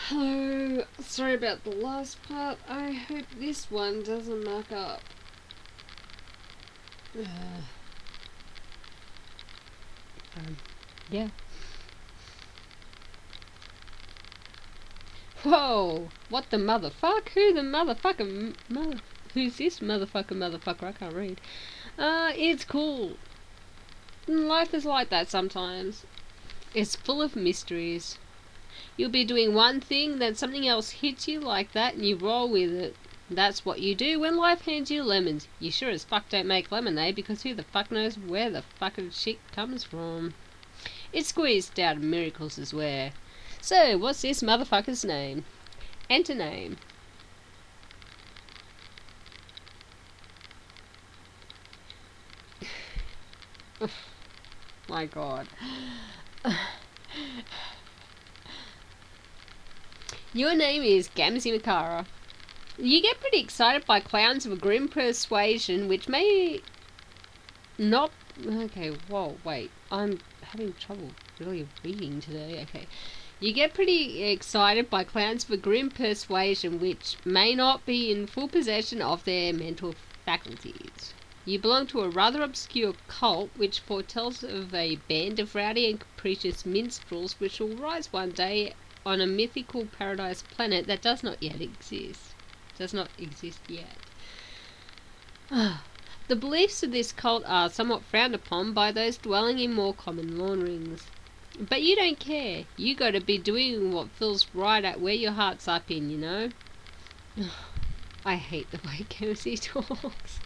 Hello, sorry about the last part. I hope this one doesn't muck up. Yeah. Whoa! What the motherfuck? Who the motherfucker? Who's this motherfucker? I can't read. It's cool. Life is like that sometimes. It's full of mysteries. You'll be doing one thing, then something else hits you like that, and you roll with it. That's what you do when life hands you lemons. You sure as fuck don't make lemonade, because who the fuck knows where the fucking shit comes from. It's squeezed out of miracles as where. So, what's this motherfucker's name? Enter name. My god. Your name is Gamzee Makara. You get pretty excited by clowns of a grim persuasion, which may not... Okay, whoa, wait. I'm having trouble really reading today. Okay. You get pretty excited by clowns of a grim persuasion, which may not be in full possession of their mental faculties. You belong to a rather obscure cult, which foretells of a band of rowdy and capricious minstrels which will rise one day on a mythical paradise planet that does not exist yet. The beliefs of this cult are somewhat frowned upon by those dwelling in more common laundrings. But you don't care. You gotta be doing what feels right at where your heart's up in, you know? I hate the way Gamzee talks.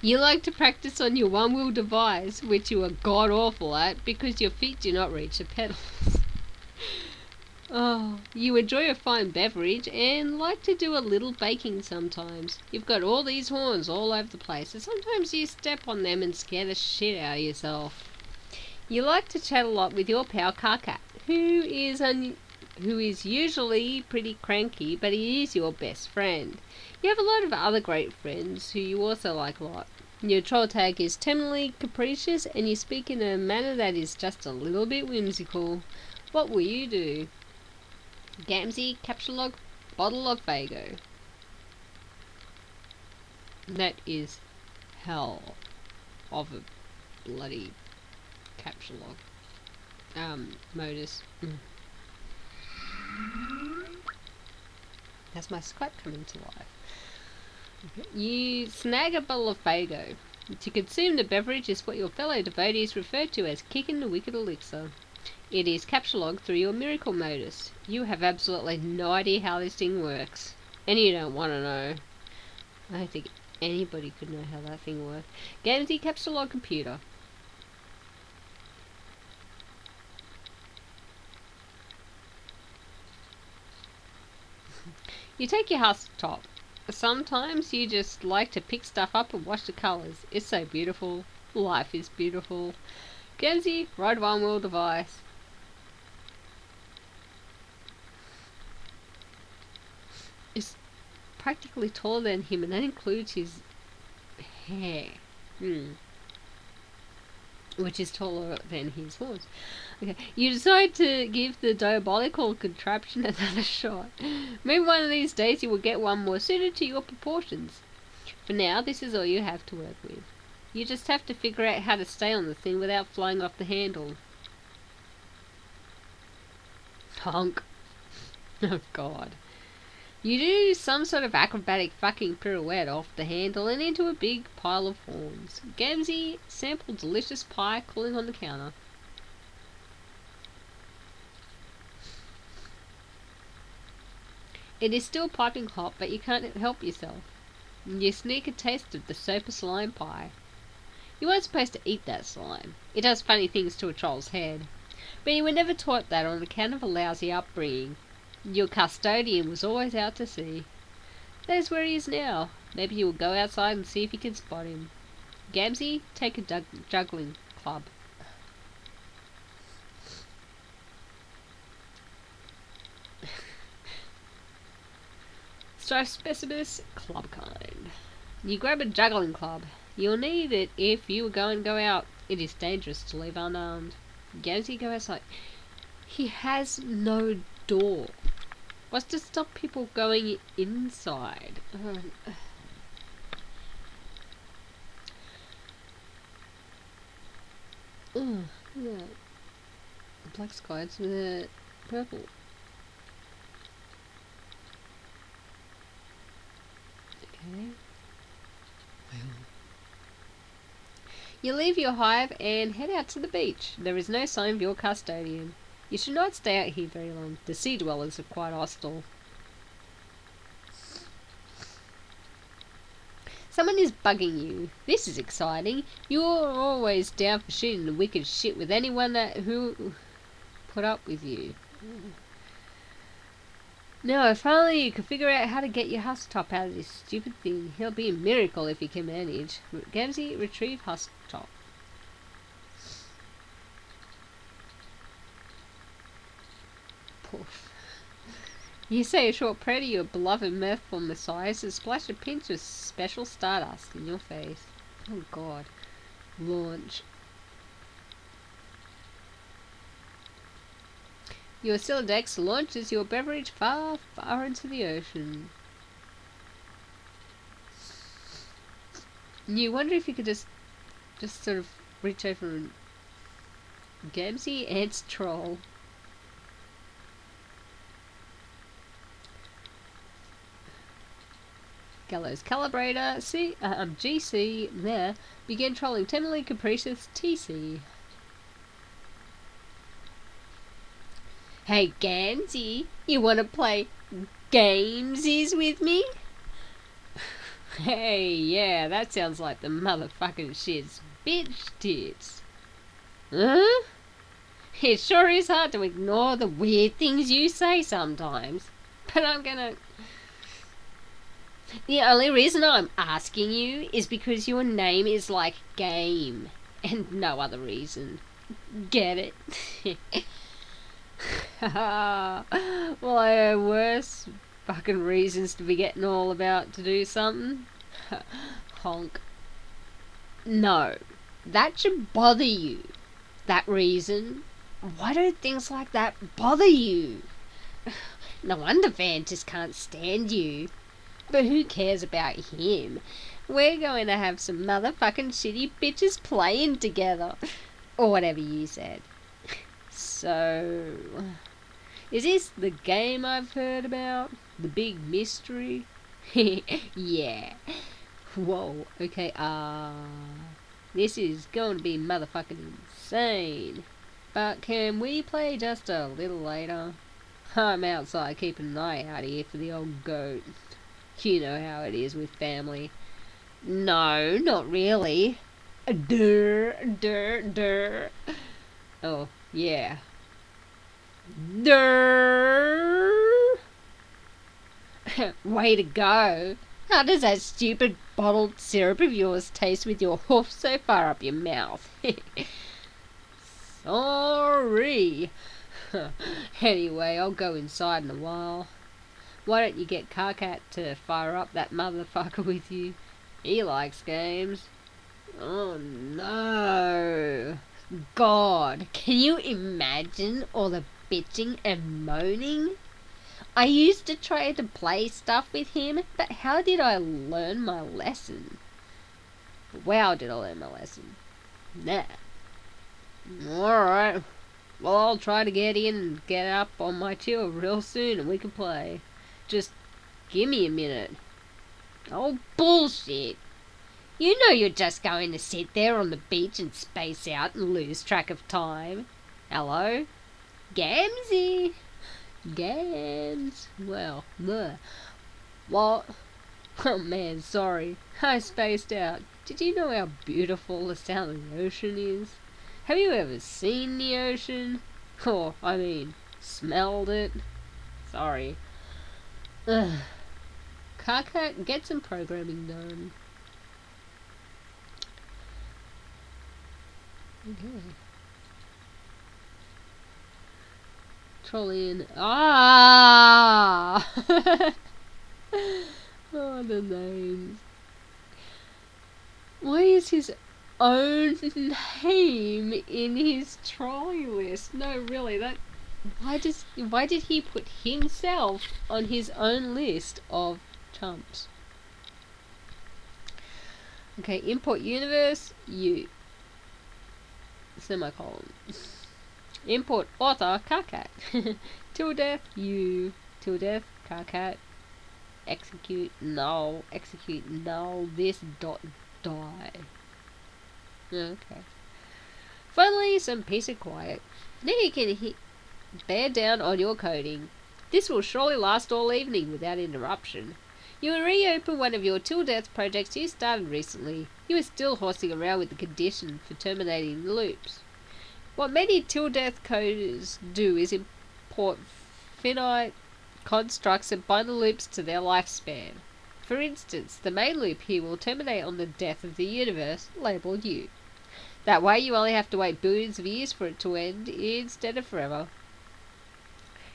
You like to practice on your one-wheel device, which you are god-awful at because your feet do not reach the pedals. Oh, you enjoy a fine beverage and like to do a little baking sometimes. You've got all these horns all over the place, and sometimes you step on them and scare the shit out of yourself. You like to chat a lot with your pal Karkat, who is usually pretty cranky, but he is your best friend. You have a lot of other great friends who you also like a lot. Your troll tag is terminally capricious, and you speak in a manner that is just a little bit whimsical. What will you do? Gamzee, capture log, bottle of Fago. That is hell of a bloody capture log. Modus. That's my Skype coming to life. Okay. You snag a bottle of Fago. To consume the beverage is what your fellow devotees refer to as kicking the wicked elixir. It is captured through your miracle modus. You have absolutely no idea how this thing works. And you don't want to know. I don't think anybody could know how that thing works. Gamzee capture computer. You take your house top. Sometimes you just like to pick stuff up and watch the colours. It's so beautiful. Life is beautiful. Gamzee, ride one-wheel device. Is practically taller than him, and that includes his hair. Which is taller than his horse. Okay, you decide to give the diabolical contraption another shot. Maybe one of these days you will get one more suited to your proportions. For now, this is all you have to work with. You just have to figure out how to stay on the thing without flying off the handle. Honk. Oh god. You do some sort of acrobatic fucking pirouette off the handle and into a big pile of horns. Gamzee, sample delicious pie cooling on the counter. It is still piping hot, but you can't help yourself. You sneak a taste of the sopa slime pie. You weren't supposed to eat that slime. It does funny things to a troll's head. But you were never taught that on account of a lousy upbringing. Your custodian was always out to sea. There's where he is now. Maybe you will go outside and see if you can spot him. Gamzee, take a juggling club. Strife specimens, club kind. You grab a juggling club. You'll need it if you are going to go out. It is dangerous to leave unarmed. Gamzee, go outside. He has no door? What's to stop people going inside? Oh, look at that. Black skies with purple. Okay. You leave your hive and head out to the beach. There is no sign of your custodian. You should not stay out here very long. The sea dwellers are quite hostile. Someone is bugging you. This is exciting. You're always down for shooting the wicked shit with anyone who put up with you. No, if only you could figure out how to get your husk top out of this stupid thing. It'll be a miracle if you can manage. Gamzee, retrieve husk top. Poof. You say a short prayer to your beloved mirthful messiah to splash a pinch of special stardust in your face. Oh God. Launch. Your Silodex launches your beverage far, far into the ocean. You wonder if you could just sort of reach over and... Gamzee ants troll. Gallows Calibrator, GC, there, begin trolling Tenderly Capricious TC. Hey Gamzee, you wanna play gamesies with me? Hey, yeah, that sounds like the motherfucking shit's bitch tits. Huh? It sure is hard to ignore the weird things you say sometimes, but I'm gonna... The only reason I'm asking you is because your name is like game, and no other reason. Get it? Well, I have worse fucking reasons to be getting all about to do something. Honk. No, that should bother you. That reason. Why do things like that bother you? No wonder Van just can't stand you. But who cares about him? We're going to have some motherfucking shitty bitches playing together. Or whatever you said. So... Is this the game I've heard about? The big mystery? Yeah. Whoa, okay, this is going to be motherfucking insane. But can we play just a little later? I'm outside keeping an eye out here for the old goat. You know how it is with family. No, not really. Durr. Oh, yeah. Durr. Way to go. How does that stupid bottled syrup of yours taste with your hoof so far up your mouth? Sorry. Anyway, I'll go inside in a while. Why don't you get Karkat to fire up that motherfucker with you? He likes games. Oh no. God, can you imagine all the bitching and moaning? I used to try to play stuff with him, but how did I learn my lesson? Wow, did I learn my lesson? Nah. Alright. Well, I'll try to get in and get up on my chill real soon and we can play. Just give me a minute. Oh, bullshit. You know you're just going to sit there on the beach and space out and lose track of time. Hello? Gamzee? Gams? Well, bleh. What? Oh man, sorry. I spaced out. Did you know how beautiful the sound of the ocean is? Have you ever seen the ocean? Or, I mean, smelled it? Sorry. Ugh. Karkat, get some programming done. Okay. Troll in. Ah! Oh, the names. Why is his own name in his trolley list? No, really, that Why did he put himself on his own list of chumps? Okay, import universe, you. Semicolon. Import author, Karkat. Till death, you. Till death, Karkat. Execute, null. Execute, null. This dot die. Okay. Finally, some peace and quiet. Now you can bear down on your coding. This will surely last all evening without interruption. You will reopen one of your till death projects you started recently. You are still horsing around with the condition for terminating the loops. What many till death coders do is import finite constructs and bind the loops to their lifespan. For instance, the main loop here will terminate on the death of the universe, labelled U. That way you only have to wait billions of years for it to end instead of forever.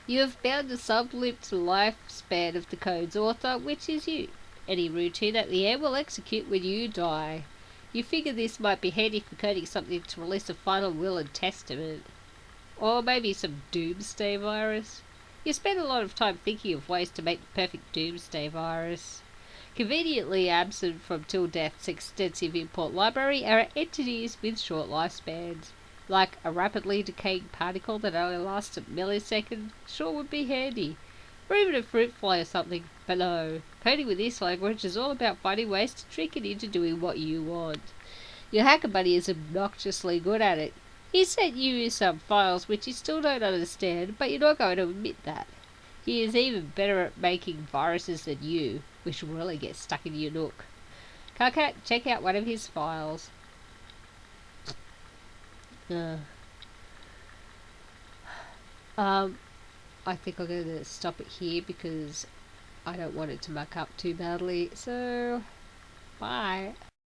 You have bound a sub-loop to the lifespan of the code's author, which is you. Any routine at the end will execute when you die. You figure this might be handy for coding something to release a final will and testament. Or maybe some doomsday virus. You spend a lot of time thinking of ways to make the perfect doomsday virus. Conveniently absent from Till Death's extensive import library are entities with short lifespans. Like a rapidly decaying particle that only lasts a millisecond sure would be handy. Or even a fruit fly or something. But no, coding with this language is all about finding ways to trick it into doing what you want. Your hacker buddy is obnoxiously good at it. He sent you some files which you still don't understand, but you're not going to admit that. He is even better at making viruses than you, which will really get stuck in your nook. Karkat, check out one of his files. I think I'm going to stop it here because I don't want it to muck up too badly. So, bye.